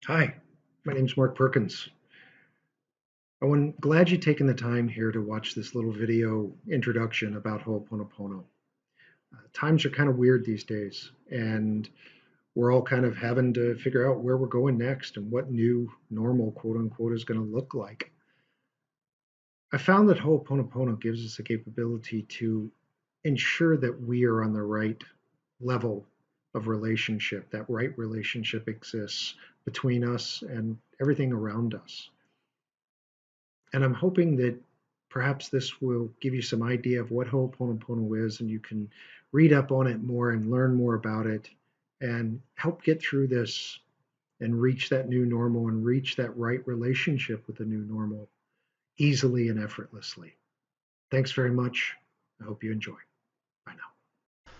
Hi, my name's Mark Perkins. I'm glad you've taken the time here to watch this little video introduction about Ho'oponopono. Times are kind of weird these days, and we're all kind of having to figure out where we're going next and what new normal, quote unquote, is going to look like. I found that Ho'oponopono gives us the capability to ensure that we are on the right level of relationship, that right relationship exists between us and everything around us. And I'm hoping that perhaps this will give you some idea of what Ho'oponopono is, and you can read up on it more and learn more about it and help get through this and reach that new normal and reach that right relationship with the new normal easily and effortlessly. Thanks very much. I hope you enjoy. Bye now.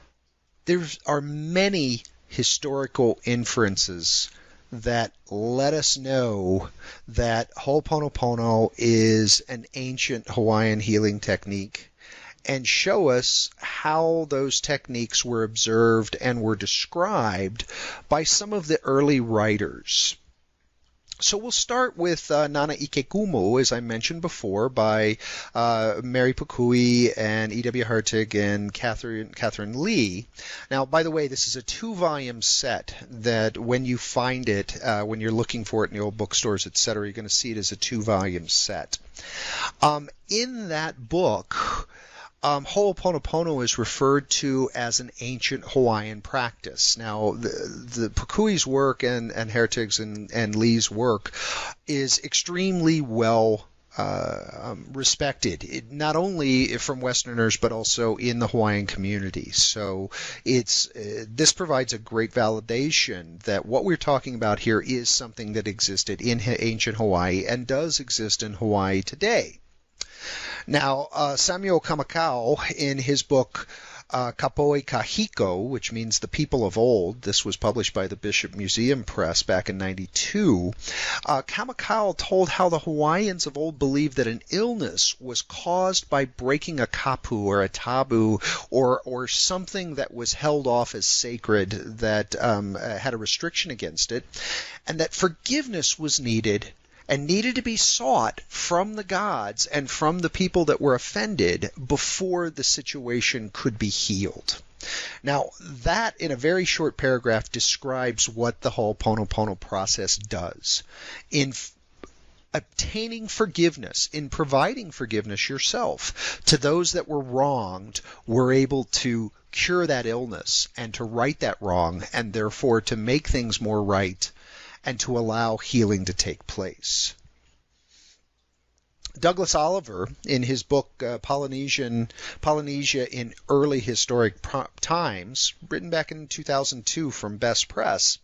There are many historical inferences that let us know that Ho'oponopono is an ancient Hawaiian healing technique and show us how those techniques were observed and were described by some of the early writers. So we'll start with Nana Ikekumu, as I mentioned before, by Mary Pukui and E.W. Hartig and Catherine Lee. Now, by the way, this is a two-volume set that when you find it, when you're looking for it in the old bookstores, etc., you're going to see it as a two-volume set. In that book, Ho'oponopono is referred to as an ancient Hawaiian practice. Now, the Pukui's work and Hertig's and Lee's work is extremely well respected, not only from Westerners but also in the Hawaiian community. So this provides a great validation that what we're talking about here is something that existed in ancient Hawaii and does exist in Hawaii today. Now, Samuel Kamakaua, in his book Kapoi Kahiko, which means the people of old, this was published by the Bishop Museum Press back in '92, Kamakaua told how the Hawaiians of old believed that an illness was caused by breaking a kapu or a tabu or something that was held off as sacred that had a restriction against it, and that forgiveness was needed and needed to be sought from the gods and from the people that were offended before the situation could be healed. Now, that in a very short paragraph describes what the Ho'oponopono process does. In obtaining forgiveness, in providing forgiveness yourself to those that were wronged, we're able to cure that illness and to right that wrong and therefore to make things more right and to allow healing to take place. Douglas Oliver, in his book Polynesia in Early Historic Times, written back in 2002 from Best Press,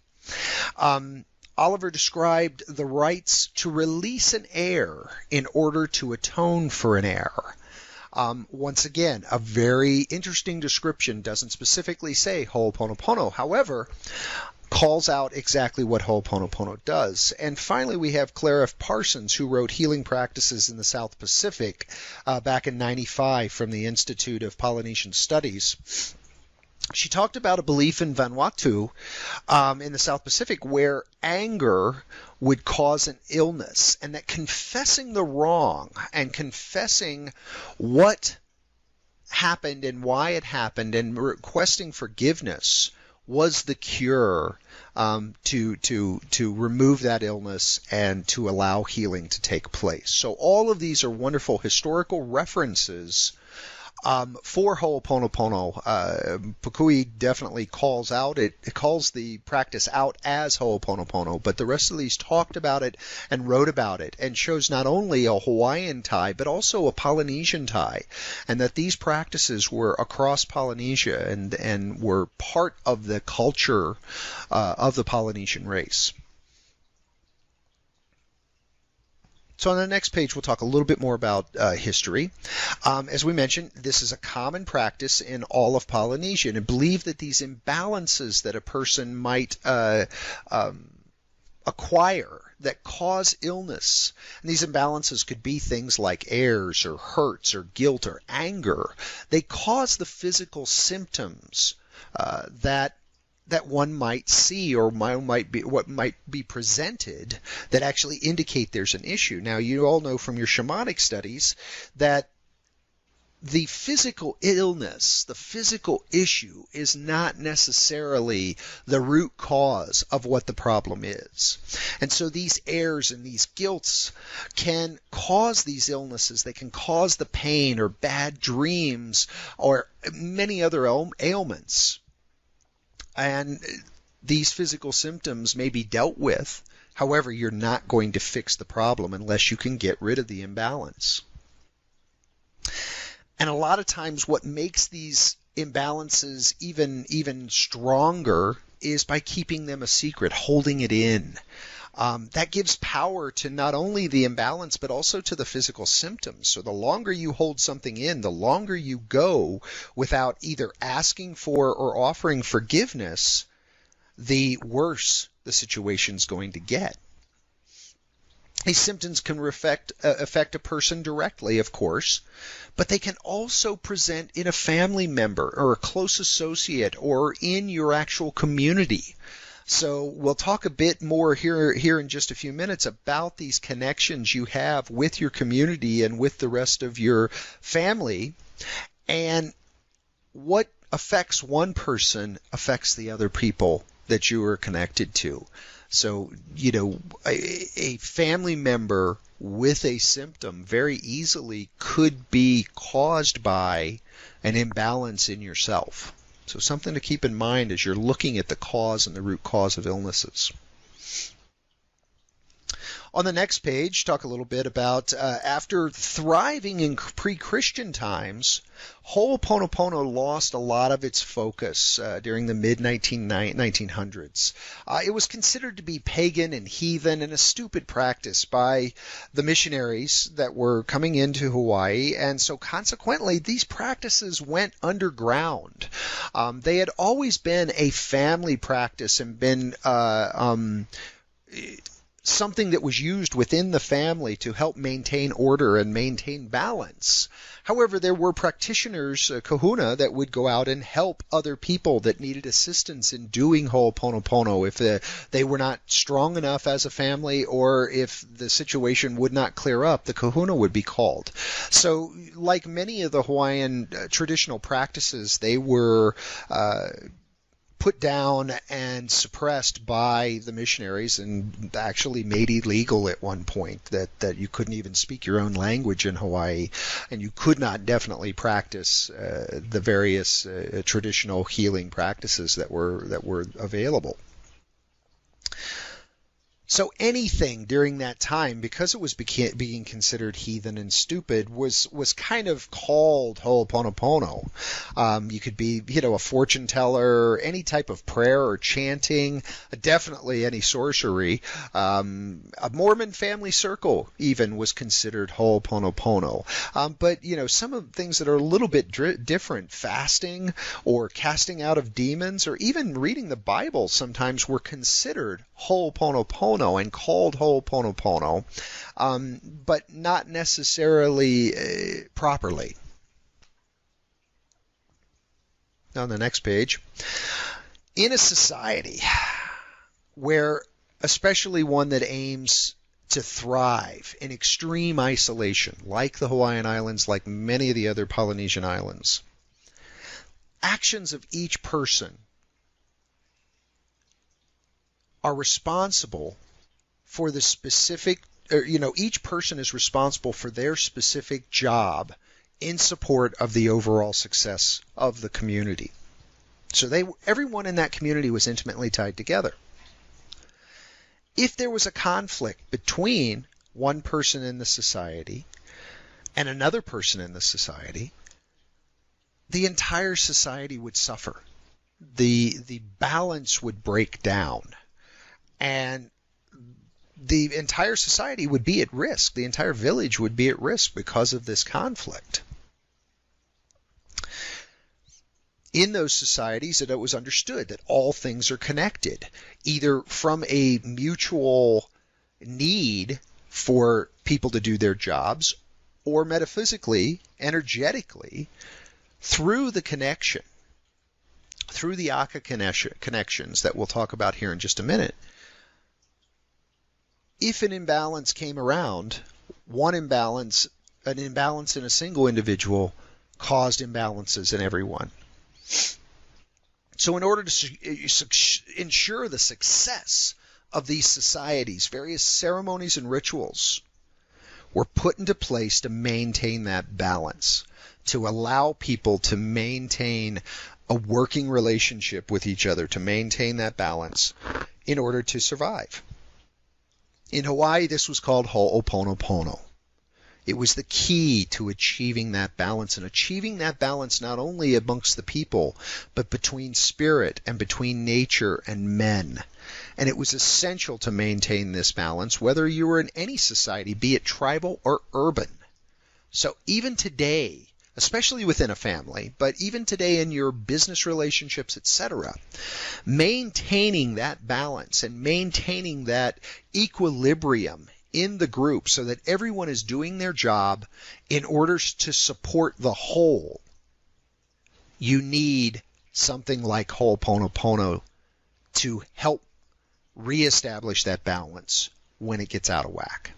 Oliver described the rites to release an heir in order to atone for an heir. Once again, a very interesting description, doesn't specifically say Ho'oponopono. However, calls out exactly what Ho'oponopono does. And finally, we have Claire F. Parsons, who wrote Healing Practices in the South Pacific back in '95 from the Institute of Polynesian Studies. She talked about a belief in Vanuatu in the South Pacific where anger would cause an illness, and that confessing the wrong and confessing what happened and why it happened and requesting forgiveness was the cure to remove that illness and to allow healing to take place. So all of these are wonderful historical references for Ho'oponopono. Pukui definitely calls the practice out as Ho'oponopono, but the rest of these talked about it and wrote about it and shows not only a Hawaiian tie but also a Polynesian tie, and that these practices were across Polynesia and were part of the culture of the Polynesian race. So on the next page, we'll talk a little bit more about history. As we mentioned, this is a common practice in all of Polynesia, and I believe that these imbalances that a person might acquire that cause illness, and these imbalances could be things like airs or hurts or guilt or anger, they cause the physical symptoms that that one might see or what might be presented that actually indicate there's an issue. Now, you all know from your shamanic studies that the physical illness, the physical issue, is not necessarily the root cause of what the problem is. And so these errors and these guilts can cause these illnesses. They can cause the pain or bad dreams or many other ailments. And these physical symptoms may be dealt with. However, you're not going to fix the problem unless you can get rid of the imbalance. And a lot of times what makes these imbalances even stronger is by keeping them a secret, holding it in. That gives power to not only the imbalance, but also to the physical symptoms. So the longer you hold something in, the longer you go without either asking for or offering forgiveness, the worse the situation's going to get. These symptoms can affect a person directly, of course, but they can also present in a family member or a close associate or in your actual community. So we'll talk a bit more here in just a few minutes about these connections you have with your community and with the rest of your family, and what affects one person affects the other people that you are connected to. So, a family member with a symptom very easily could be caused by an imbalance in yourself. So something to keep in mind as you're looking at the cause and the root cause of illnesses. On the next page, talk a little bit about after thriving in pre-Christian times, Ho'oponopono lost a lot of its focus during the mid-1900s. It was considered to be pagan and heathen and a stupid practice by the missionaries that were coming into Hawaii, and so consequently these practices went underground. They had always been a family practice and been something that was used within the family to help maintain order and maintain balance. However, there were practitioners, kahuna, that would go out and help other people that needed assistance in doing Ho'oponopono if they were not strong enough as a family, or if the situation would not clear up, the kahuna would be called. So like many of the Hawaiian traditional practices, they were put down and suppressed by the missionaries and actually made illegal at one point, that you couldn't even speak your own language in Hawaii, and you could not definitely practice the various traditional healing practices that were available. So anything during that time, because it was being considered heathen and stupid, was kind of called Ho'oponopono. You could be, a fortune teller, any type of prayer or chanting, definitely any sorcery. A Mormon family circle even was considered Ho'oponopono. But, some of the things that are a little bit different, fasting or casting out of demons or even reading the Bible sometimes were considered Ho'oponopono and called Ho'oponopono, but not necessarily properly. On the next page, in a society where, especially one that aims to thrive in extreme isolation, like the Hawaiian Islands, like many of the other Polynesian islands, actions of each person are responsible for the specific, each person is responsible for their specific job in support of the overall success of the community. So everyone in that community was intimately tied together. If there was a conflict between one person in the society and another person in the society, the entire society would suffer. The balance would break down. And the entire society would be at risk. The entire village would be at risk because of this conflict. In those societies, it was understood that all things are connected, either from a mutual need for people to do their jobs, or metaphysically, energetically, through the connection through the Aka connections that we'll talk about here in just a minute, if an imbalance came around, an imbalance in a single individual caused imbalances in everyone. So in order to ensure the success of these societies, various ceremonies and rituals were put into place to maintain that balance, to allow people to maintain a working relationship with each other, to maintain that balance in order to survive. In Hawaii, this was called Ho'oponopono. It was the key to achieving that balance, and achieving that balance not only amongst the people, but between spirit and between nature and men. And it was essential to maintain this balance, whether you were in any society, be it tribal or urban. So even today, especially within a family, but even today in your business relationships, etc., maintaining that balance and maintaining that equilibrium in the group so that everyone is doing their job in order to support the whole, you need something like Ho'oponopono to help reestablish that balance when it gets out of whack.